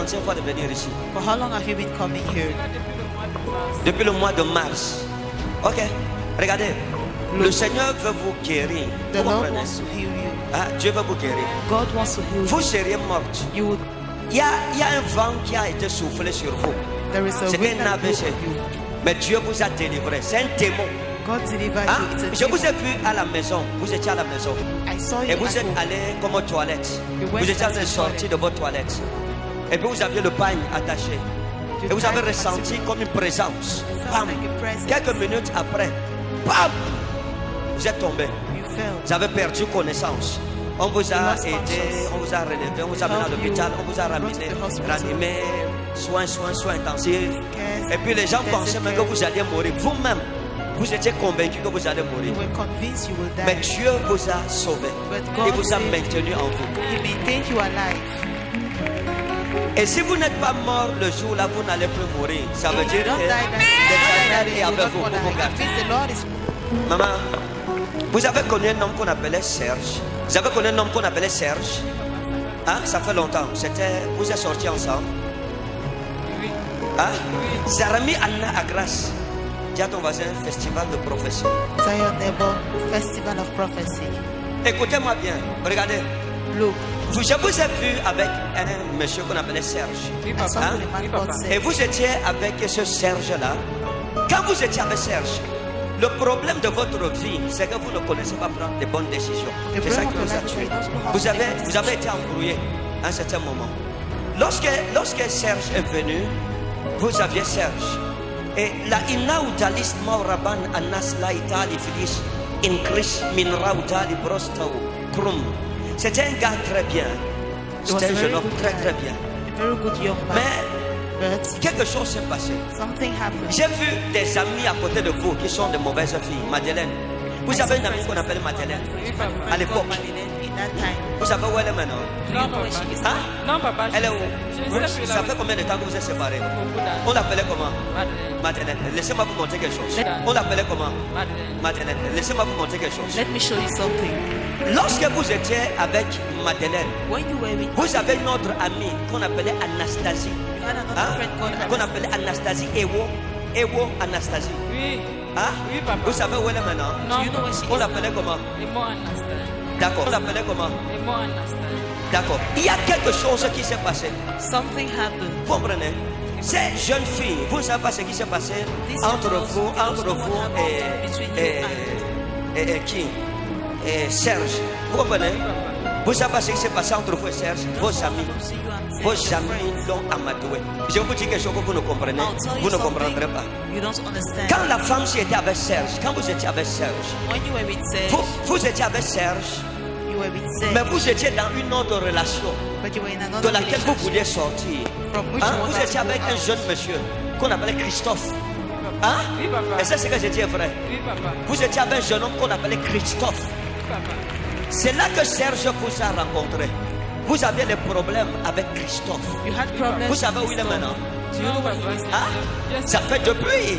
combien de fois de venir ici? For how long have you been coming here? Depuis le mois de mars. Ok, regardez. Le Seigneur veut vous guérir. The Vous Lord comprenez? wants to heal you. Ah, Dieu veut vous guérir. God wants to heal Vous you. seriez morte. You would, Il y a un vent qui a été soufflé sur vous. there is a C'était wind un that blew AVC. on you. Mais Dieu vous a délivré. C'est un démon. God delivered Hein? you. It's Je a vous ai demon. vu à la maison. Vous étiez à la maison. I saw Et you vous at êtes home. allé comme aux toilettes. You went Vous étiez en train de to the sortir toilet. de votre toilette. Et puis vous aviez le pagne attaché. You Et vous avez tried to ressenti comme une présence. felt Bam. like a presence. Quelques minutes après, bam, vous êtes tombé. You fell. Vous avez perdu connaissance. On vous a lost aidé, conscious. on vous a relevé, on vous a amené à Help l'hôpital, you, on vous a brought ramené, to the hospital. ranimé, soins intensifs. Cares, Et puis les gens pensaient intensive même que care. vous alliez mourir. Vous-même, vous étiez convaincu que vous allez mourir. You were convinced you will Mais die. Dieu vous a sauvé. But Il God vous a saved maintenu en vous. He maintained you alive. Et si vous n'êtes pas mort le jour là, vous n'allez plus mourir. Ça veut If you dire don't que die that l'Éternel day, est you will avec vous not pour vous die. It garder. means the Lord is. Maman, vous avez connu un homme qu'on appelait Serge. Vous avez connu un homme qu'on appelait Serge. Hein? Ça fait longtemps. Vous êtes sortis ensemble. Hein? Zarami Anna Agras. Dis à ton voisin, festival de prophétie. Tell your neighbor, Festival of Prophecy. Écoutez-moi bien. Regardez. Look, Je vous ai vu avec un monsieur qu'on appelait Serge. I saw Hein? the man called Et Serge. vous étiez avec ce Serge-là. Quand vous étiez avec Serge, le problème de votre vie, c'est que vous ne connaissez pas prendre de bonnes décisions. C'est ça qui vous a tué. Vous avez été embrouillé à un certain moment. Lorsque Serge est venu, vous aviez Serge. Et la inautalis mauraban anas la itali filis incris min rautali brostau krum. C'était un gars très bien. He was C'était a un very jeune homme good très guy. très bien. A very good young man. Mais But quelque chose s'est passé. something happened. J'ai vu des amis à côté de vous qui sont de mauvaises filles. Madeleine. Vous avez une amie qu'on appelle Madeleine. À l'époque. In that time. Vous savez où elle est maintenant? Do you know where she is? Hein? Non, papa. Elle est où? Je ne sais plus Ça là. fait combien de temps que vous êtes séparés? Beaucoup d'années. On l'appelait comment? Madeleine. Madeleine. Laissez-moi vous montrer quelque chose. Madeleine. On l'appelait comment? Madeleine. Madeleine. Laissez-moi vous montrer quelque chose. Let me show you something. Lorsque vous étiez avec Madeleine, When you were with vous avez une autre amie qu'on appelait Anastasie. you had another Hein? friend called Qu'on Anas. appelait Anastasie Ewo. Ewo Anastasie. Oui. Hein? Oui, papa. Vous savez où elle est maintenant? Non. Do you know where she On is? l'appelait comment? Et moi, Anastasia. D'accord. On l'appelait comment? Et moi, Anastasia. D'accord. Il y a quelque chose qui s'est passé. Something happened. Vous comprenez? Ces jeunes filles, vous ne savez pas ce qui s'est passé These entre girls, vous et qui? Et Serge. Vous comprenez? Vous savez pas ce qui s'est passé entre vous et Serge, vos amis. See you and Vos say your amis friend. l'ont amadoué. Je vous dis quelque chose que vous ne comprenez. I'll tell Vous you ne comprendrez something pas. you don't understand. Quand la femme était avec Serge, quand vous étiez avec Serge, When you were with Serge, vous étiez avec Serge, you were with mais Serge, vous étiez dans une autre relation but you were in de another laquelle vous relationship vouliez sortir. from which Hein? you Vous wanted étiez to go avec un out. jeune monsieur qu'on appelait Christophe. Hein? Oui, papa. Et c'est ce que j'ai dit est vrai. Oui, papa. Vous étiez avec un jeune homme qu'on appelait Christophe. Oui, papa. C'est là que Serge vous a rencontré. Vous aviez des problèmes avec Christophe. You had problems. Vous savez with où il est Christophe. maintenant? Do you know where he is now? Hein? Ça fait depuis.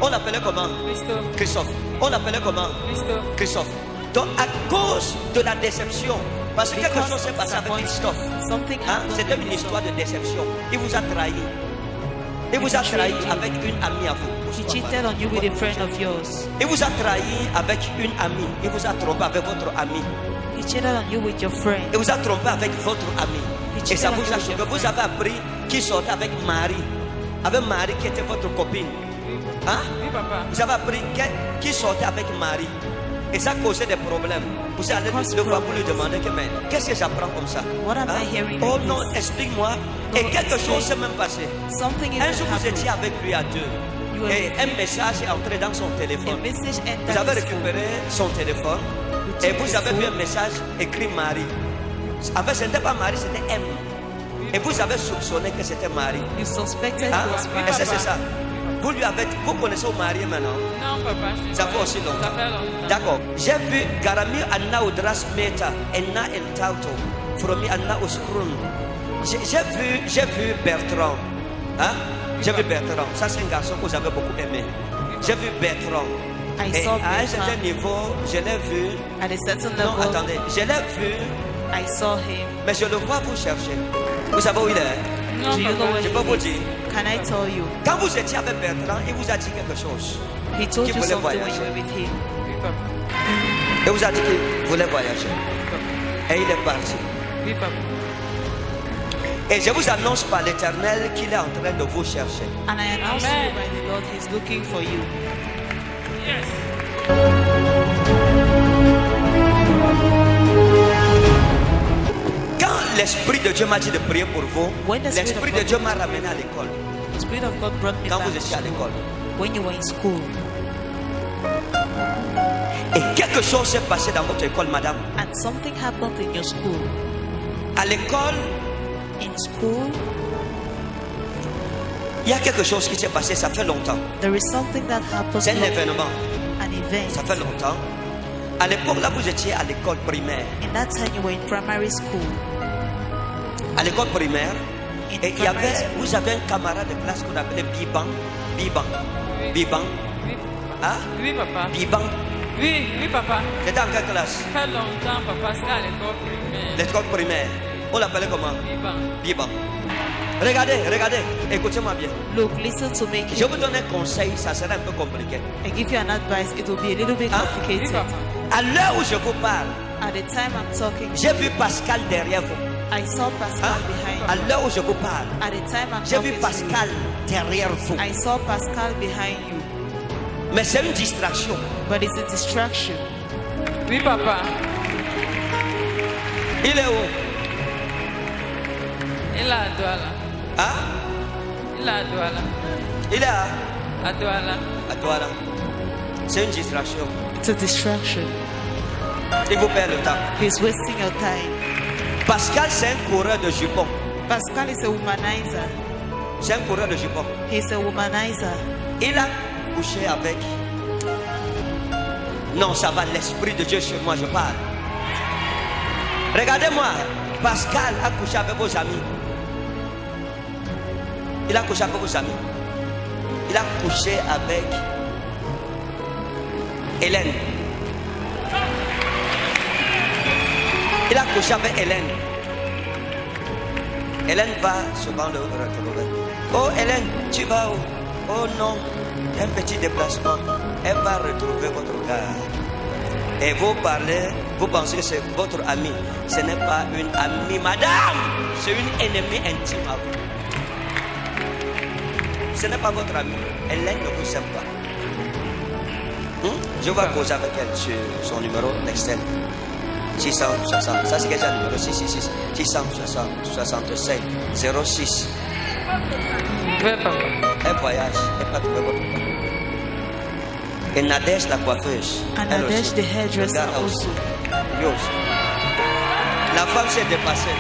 On l'appelait comment? Christophe. Christophe. On l'appelait comment? Christophe. Christophe. Donc à cause de la déception, parce que quelque chose s'est passé avec Christophe. Something Hein? happened. C'était with une Christophe. histoire de déception. Il vous a trahi. Il vous a trahi avec une amie à vous. He cheated on you with a friend of yours. Il vous a trahi avec une amie. Il vous a trompé avec votre amie. He cheated on you with your friend. Il vous a trompé avec votre amie. Et ça vous a choqué. Vous avez appris qu'il sortait avec Marie. Avec Marie qui était votre copine. Hein? Oui, papa. Vous avez appris qu'il sortait avec Marie. Et ça causait des problèmes. Vous allez le voir pour lui demander que, mais qu'est-ce que j'apprends comme ça? What am Hein? I hearing Oh like non, this? explique-moi. Et quelque chose s'est même passé. Something Un is jour, vous happening. étiez avec lui à deux. You were Et with un him. message est entré dans son A téléphone. message Vous avez entered his phone. récupéré son téléphone. You Et took vous his avez vu un phone. message écrit Marie. En fait, ce n'était pas Marie, c'était M. Et vous avez soupçonné que c'était Marie. You suspected Hein? it was Et c'est Mary. ça. Vous connaissez au mari maintenant. Non, papa. je Ça sais fait pas. aussi longtemps. Ça fait longtemps. D'accord. J'ai vu Garami Anna Udras Meta, Enna El Tauto, Fromi Anna Uskrun. J'ai vu Bertrand. Hein? J'ai vu Bertrand. Ça, c'est un garçon que vous avez beaucoup aimé. J'ai vu Bertrand. I Et saw à un Bertrand. certain niveau, je l'ai vu. At a certain Non, level, attendez. Je l'ai vu, I saw him. mais je le vois vous chercher. Vous savez où il est? Non, Do you know papa. where Je he peux vous is? dire, Can I tell you? quand vous étiez avec Bertrand, il vous a dit quelque chose. He told Qui you voulait something when voyager. you were with him. Oui, papa. Il vous a dit qu'il voulait voyager. Et il est parti. Oui, papa. Et je vous annonce par l'Éternel qu'il est en train de vous chercher. And I announce to you Amen. by the Lord, he's looking for you. Yes. Quand l'Esprit de Dieu m'a dit de prier pour vous, When the Spirit l'Esprit of de God- Dieu m'a ramené à l'école. The Spirit of God brought me Quand back vous étiez à l'école. when you were in school. Et quelque chose s'est passé dans votre école, madame. And something happened in your school. À l'école, In school, il y a quelque chose qui s'est passé, ça fait longtemps. there is something that happened. C'est un événement, An event. ça fait longtemps. À l'époque, là, vous étiez à l'école primaire. In that time, you were in primary school. À l'école primaire, In et il y avait, primary school. vous avez un camarade de classe qu'on appelait Biban. Biban. Biban. Oui, Hein? oui, papa. Biban. Oui, oui, papa. C'était en quelle classe? Ça fait longtemps, papa. C'était à l'école primaire. L'école primaire. On l'appelait comment? Oui, papa. Biban. Regardez, regardez, écoutez-moi bien. Look, listen to me. Je vous donne un conseil, ça sera un peu compliqué. I give you an advice. It will be a little bit Huh? Oui, complicated. papa. À l'heure où je vous parle, At the time I'm talking, j'ai vu Pascal derrière vous. I saw Pascal Hein? behind À you. l'heure où je vous parle, At the time I'm j'ai vu talking to Pascal derrière vous. you, I saw Pascal behind you. Mais c'est une distraction. But it's a distraction. Oui, papa. Il est où? Il est à Douala. Hein? Il est à Douala. Il est À Douala. à toi là. C'est une distraction. It's a distraction. Il vous perd le temps. He's wasting your time. Pascal, c'est un coureur de jupons. Pascal is a womanizer. C'est un coureur de jupons. He's a womanizer. Il a couché avec. Non, ça va, l'Esprit de Dieu sur moi, je parle. Regardez-moi, Pascal a couché avec vos amis. Il a couché avec vos amis. Il a couché avec Hélène. Il a couché avec Hélène. Hélène va souvent le retrouver. Oh Hélène, tu vas où? Oh non, un petit déplacement. Elle va retrouver votre gars. Et vous parlez, vous pensez que c'est votre ami. Ce n'est pas une amie, madame. C'est une ennemie intime à vous. Ce n'est pas votre amie. Hélène ne vous aime pas. Je vais causer avec elle sur son numéro d'Excel. 660. Ça, c'est déjà le numéro 666. 667 06. Oui, papa. Elle voyage. Elle va trouver votre papa. Et Nadège, la coiffeuse. And elle Nadesh, aussi. the hairdresser, Le gars aussi. also. Lui aussi. La femme s'est dépassée.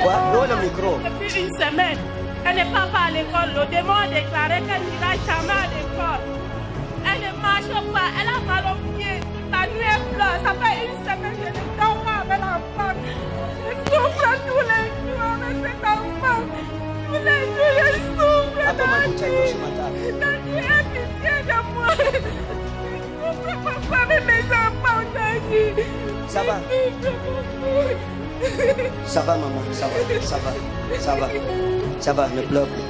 Quoi? Où est le micro? Depuis une semaine, elle n'est pas à l'école. Le démon a déclaré qu'elle n'ira jamais à l'école. Elle ne marche pas, elle a mal au pied. La nuit, elle pleure. Ça fait une semaine que je ne dors pas avec l'enfant. Je souffre tous les jours avec cet enfant. Tous les jours, je souffre. Attends-moi, vous checkez ce matin. Dani, aie pitié de moi. Je souffre papa avec mes enfants, Dani. Ça va? Je souffre beaucoup. Ça va, maman, ça va, ça va, ça va, ça va, ne pleure plus.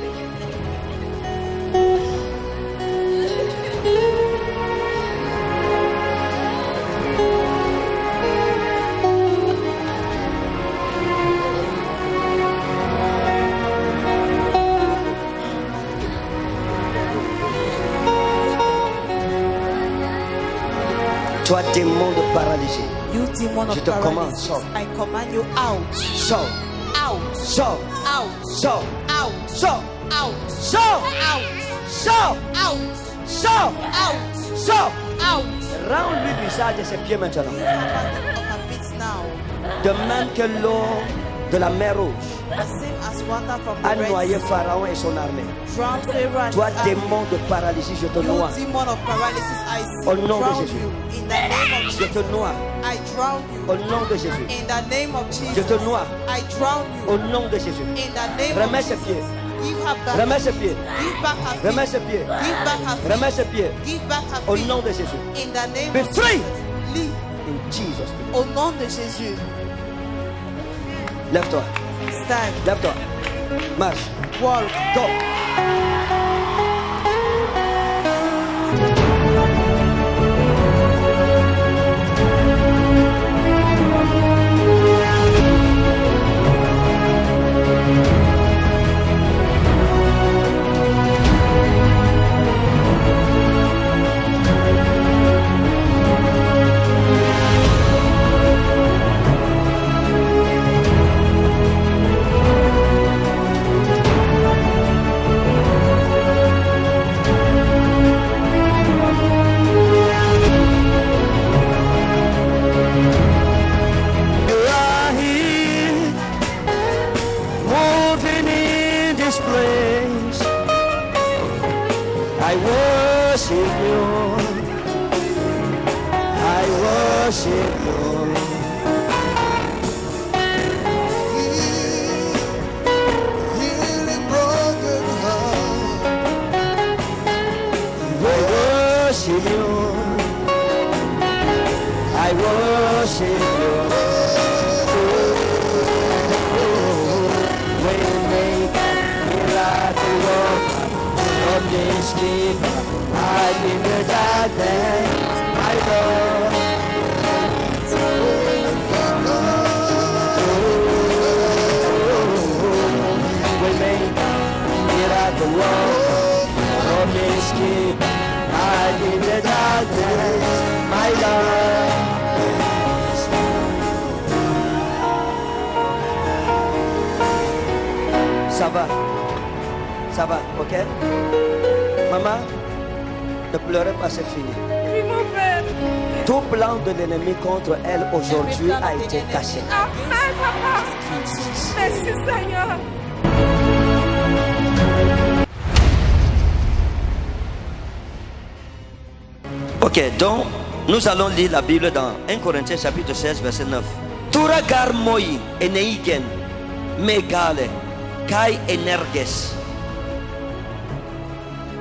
Toi, démon de paralysie, You demon je of te commande, paralysis, sors, I command you out. sors, Out. sors, Out. sors, Out. sors, Out. sors, Out. sors, Out. sors, Out. sors. Out. Rends-lui visage et ses pieds maintenant. Of her feet now. De même que l'eau de la mer Rouge The same as water from a the Red noyé Sea. Pharaon et son armée. Drown Pharaoh and Toi, his army. démon de paralysie, je te You noie. demon of paralysis, I Au nom de drown Jésus. you. In the name of Je te Jesus. noie. I drown Au you. nom de Jésus. In the name of Je Jesus. te noie. I drown Au you. nom de Jésus. In the name Remets of ses pieds. Jesus. Give her back. Remets ses pieds. Give back her feet. Remets ses pieds. Give back her feet. Remets ses pieds. Give back her Au feet. nom de Jésus. In the name Be of free. Jesus. Live. In Jesus' name. Au nom de Jésus. Lève-toi. Stand. Lève-toi. Marche. Walk. Go. You are here, moving in this place. I worship you. I worship you. Healing broken heart. I worship you. I worship you. Waymaker, miracle worker, from this deep, hide in the darkness, my Lord. Waymaker, miracle worker, from this deep, hide in the darkness, my Lord. Ça va, ok? Maman, ne pleurez pas, c'est fini. Oui, mon père. Tout plan de l'ennemi contre elle aujourd'hui a été caché. Amen, papa. Merci, Seigneur. Ok, donc nous allons lire la Bible dans 1 Corinthiens chapitre 16 verset 9. Turagar moi eneigen megale kai energes.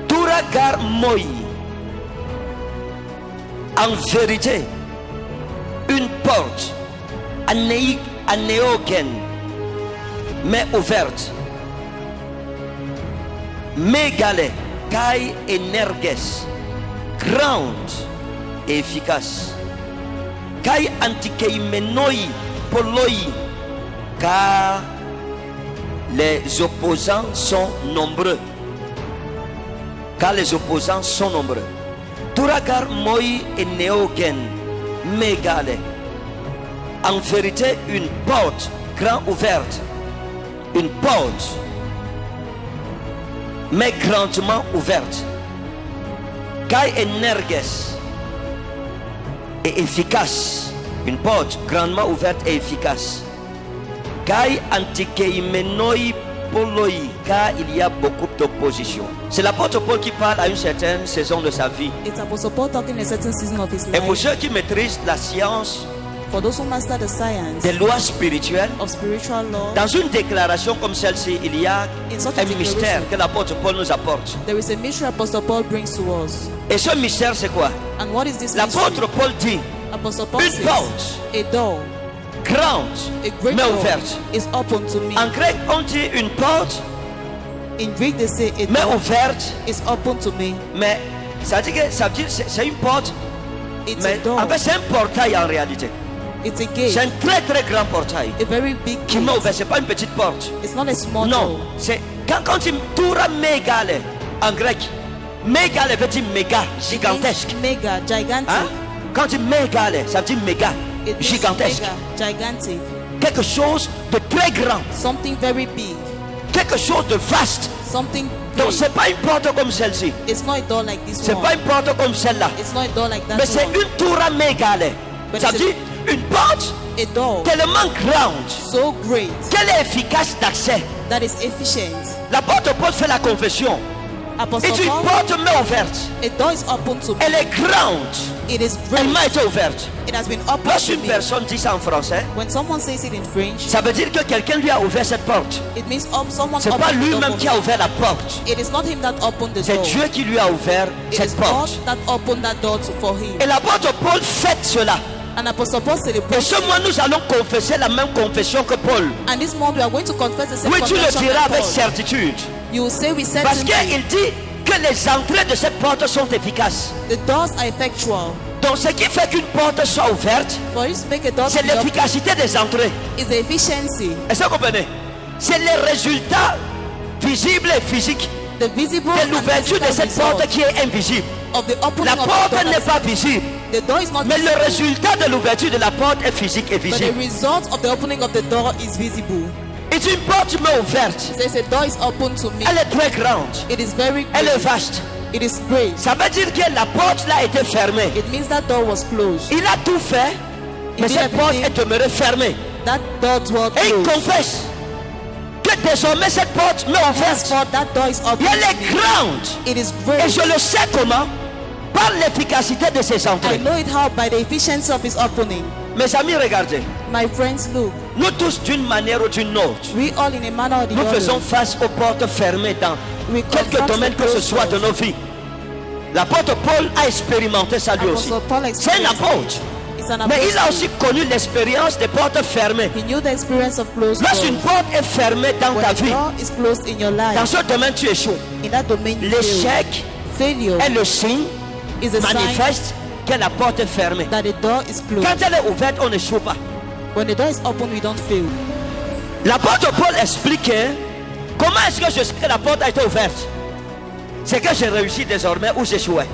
Turagar moi. En vérité, une porte anéogen mais ouverte. Megale kai energes. Grande et efficace. Kai antikeimenoi poloi, car les opposants sont nombreux. Car les opposants sont nombreux. Turagar moi et neogen megale. En vérité, une porte grand ouverte. Une porte, mais grandement ouverte. Kai energes et efficace. Une porte grandement ouverte et efficace. Kai antikeimenoi poloi, car il y a beaucoup d'opposition. C'est l'apôtre Paul qui parle à une certaine saison de sa vie. It's Apostle Paul talking in a certain season of his Et pour life. ceux qui maîtrisent la science For those who master the science des lois spirituelles, of spiritual law, dans une déclaration comme celle-ci, il y a in such a un mystère declaration, que l'apôtre Paul nous apporte. there is a mystery Apostle Paul brings to us. Et ce mystère, c'est quoi? And what is this mystery? L'apôtre Paul dit Apostle Paul une says, porte a door, grande, a great mais door ouverte. is open to me. En grec, on dit une porte, In Greek, they say a mais door ouverte. is open to me. Mais ça dit que c'est une porte, It's mais a door. en fait, c'est un portail en réalité. It's a gate. C'est un très très grand portail A very big qui gate. m'a ouvert. C'est pas une petite porte. It's not a small Non, door. c'est quand il toura mégale en grec. Mégale veut dire méga, gigantesque. It's mega, gigantic. Hein? Quand il mégale, ça veut dire méga, It is gigantesque. mega, gigantic. Quelque chose de très grand, Something very big. quelque chose de vaste. Something Donc great. c'est pas une porte comme celle-ci. It's not a door like this C'est one. pas une porte comme celle-là. It's not a door like that Mais c'est one. une toura mégale. But Ça it's veut dire une porte A door tellement grande so great qu'elle est efficace d'accès. that is efficient. L'apôtre Paul fait la confession. Apostle Et une Paul, porte m'est ouverte. a door is open to me. Elle est grande. It is Elle great. m'a été ouverte. It has been opened to Lorsqu'une me. personne dit ça en français, When someone says it in French, ça veut dire que quelqu'un lui a ouvert cette porte. it means someone C'est pas opened the door lui-même for qui me. a ouvert la porte. It is not him that opened the C'est door. Dieu qui lui a ouvert It is cette God porte. that opened that door for him. Et l'apôtre Paul fait cela. And Apostle Paul Et celebrates. ce mois, nous allons confesser la même confession que Paul. And this month we are going to confess the same Oui, tu le confession diras as avec Paul. certitude. You will say with Parce certainty, qu'il dit que les entrées de cette porte sont efficaces. the doors are effectual. Donc ce qui fait qu'une porte soit ouverte, For you to make a door to c'est be open l'efficacité des entrées. is the efficiency, Est-ce que vous comprenez? C'est les résultats visibles et physiques the visible de and l'ouverture de physical cette porte result qui est invisible. of the opening La of the porte door. n'est pas visible, The door is not mais le visible, résultat de l'ouverture de la porte est physique et but the visible. result of the opening of the door is visible. Et une porte m'est ouverte. It says a door is open to me. Elle est très grande. It is very Elle est great. vaste. It is great. Ça veut dire que la porte là était fermée. It means that door was closed. Il a tout fait, mais did cette porte everything. est demeurée fermée. That door was Et il closed. confesse que désormais cette porte m'est ouverte. Henceforth, that door is Et open elle to est me. grande. It is Et great. je le sais comment? Par l'efficacité de ses I entrées. know it how by the efficiency of its opening. Mes amis, regardez. My friends, look, Nous tous, d'une manière ou d'une autre, we all in a manner or the nous faisons other, face aux portes fermées dans we quelques confront domaines the que ce closed soit de doors. nos vies. L'apôtre Paul a expérimenté ça lui aussi. Apostle Paul C'est un experienced apôtre. it. It's an Mais il a apostle. aussi connu l'expérience des portes fermées. He knew the experience of closed Lorsqu'une doors. porte est fermée dans ta When the vie, door is closed in your dans life, ce domaine tu échoues. in that domain you fail. L'échec Failure est le signe is a sign manifeste que la porte est fermée. that the door is Quand closed. elle est ouverte, on n'échoue pas. When the door is open, we don't fail. L'apôtre Paul expliquait comment est-ce que je sais que la porte a été ouverte. C'est que j'ai réussi désormais où j'échouais.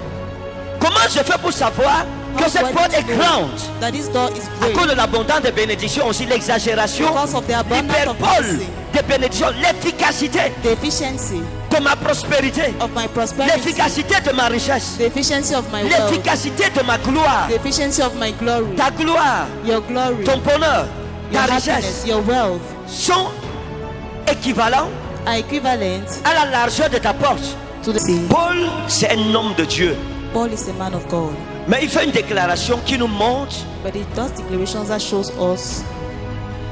Comment je fais pour savoir que How cette do I porte est know grande? that this door is À cause great? de l'abondance des bénédictions, aussi l'exagération, Because of the abundance of l'hyperbole blessing, des bénédictions, l'efficacité the efficiency de ma prospérité, of my prosperity, l'efficacité de ma richesse, the efficiency of my wealth, l'efficacité de ma gloire, the efficiency of my glory, ta gloire, your glory, ton bonheur, your ta happiness, richesse your wealth sont équivalents are equivalent à la largeur de ta porte. to the sea. Paul, c'est un homme de Dieu. Paul is a man of God, Mais il fait une déclaration qui nous montre but he does declarations that shows us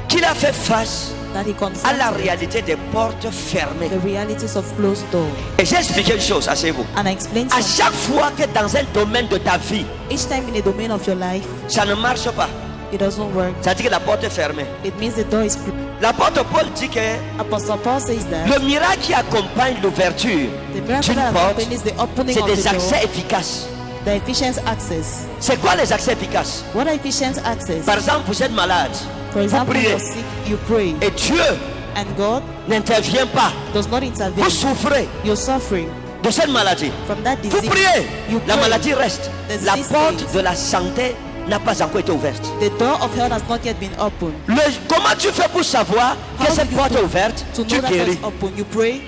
qu'il a fait face that he à la confronted réalité des portes fermées. the realities of closed doors. Et j'ai expliqué une chose, asseyez-vous. And I explained À something. chaque fois que dans un domaine de ta vie, Each time in a domain of your life, ça ne marche pas, it doesn't work. ça dit que la porte est fermée. It means the door is closed. L'apôtre Paul dit que Apostle Paul says that le miracle qui accompagne l'ouverture the miracle d'une that porte, accompanies the opening c'est of the des door, accès efficaces. the efficient access. C'est quoi les accès efficaces? What are efficient access? Par exemple, vous êtes malade, For vous example, priez you're sick, you pray, et Dieu and God n'intervient pas. does not Vous intervene. souffrez You're suffering de cette maladie. from that Vous disease. priez, You la pray. maladie reste. The La disease porte stays. de la santé n'a pas encore été ouverte. The door of hell has not yet been opened. Comment tu fais pour savoir que How cette do you porte do est ouverte? To Tu know that guéris. it's open, you pray